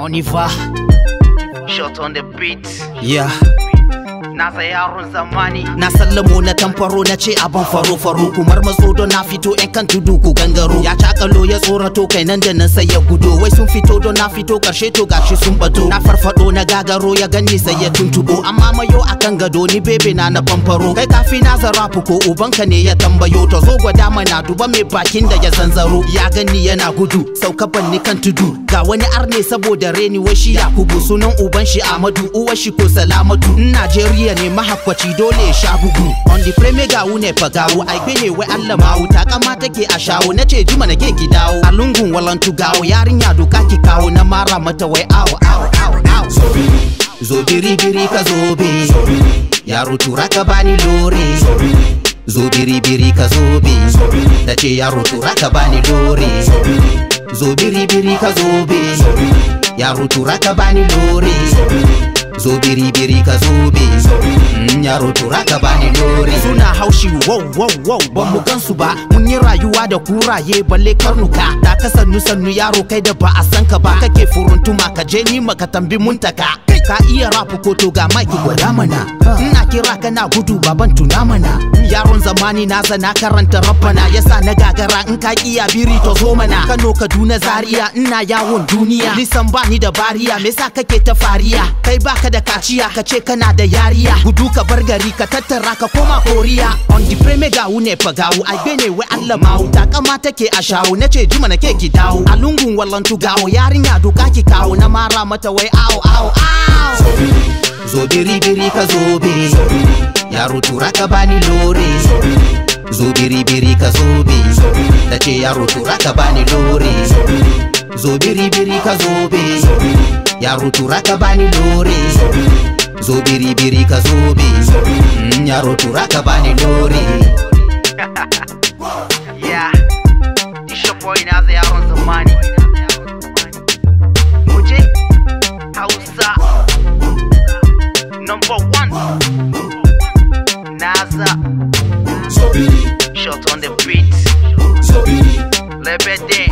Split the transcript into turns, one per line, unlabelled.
On y va.
Shot on the beat.
Yeah.
Nasa yaron zamani.
Na sallamo na tamfaro na ce abin faro-faro. Kumar mazo don na fito yan kan tudu ku gangaro. Ya cakalo ya tsorato kai nan da nan sai ya gudo. Wai sun fito don na fito karshe to gashi sun bato. Na farfado na gagaro ya ganni sai ya tuntubo. Amma mayo akan gado ni bebe na bamfaro. Kai kafi na zarafu ko ubanka ne ya tambayo. To zo gwada mana duba mai bakin da ya zanzaro. Ya ganni yana gudu sauka banni kan tudu. Ga wani arne saboda reni wai shi Yakubu. Sunan uban shi Amadu uwar shi ko Salamatu. Najeriya ne mahakwaci dole sha bugu. On the frame ga wune fagawo aibe ne wai Allah mawu ta kama take a shawo nace jima nake ki dawo a lungun walantu gawo yarinya doka ki kawo na mara mata wai awo awo awo awo zo biri biri ka zobe yaro tura ka bani lore zo biri biri ka zobe nace yaro tura ka bani lore zo biri biri ka zobe yaro tura ka bani lore zo biri biri ka zobe yaro tura ka bani lore. Suna haushi wow wow wow ban mu gansu ba mun yi rayuwa da kuraye balle karnuka da ka sannu sannu yaro kai da ba a san ka ba kake furuntuma ka je ni maka tambi muntaka ka iya rapu ko to ga mike gwada mana ina kira kana gudu baban tuna mana yaron zamani na zana karanta rabbana yasa na gagara in ka kiya biri to zo mana Kano Kaduna Zaria ina yawon duniya nisan ba ni da bariya me yasa kake ta fariya kai baka da kaciya ka ce kana da yariya gudu ka bar gari ka tattara ka koma Koriya on the frame ga wune fagawo ai bene wai Allah mawu ta kama take a shawo nace jima nake ki dawo a lungun wallantu gawo yarinya doka ki kawo na mara mata wai awo awo awo zo biri biri ka zobe yaro tura ka bani lore zo biri biri ka zobe tace yaro tura ka bani lore zo biri biri ka zobe yaro tura ka bani lore zo biri biri ka zobe yaro tura ka bani lore.
Yeah, it's your boy Nasa yaron zamani. Muje Hausa #1 Nasa. Shot on the beat. Lebede.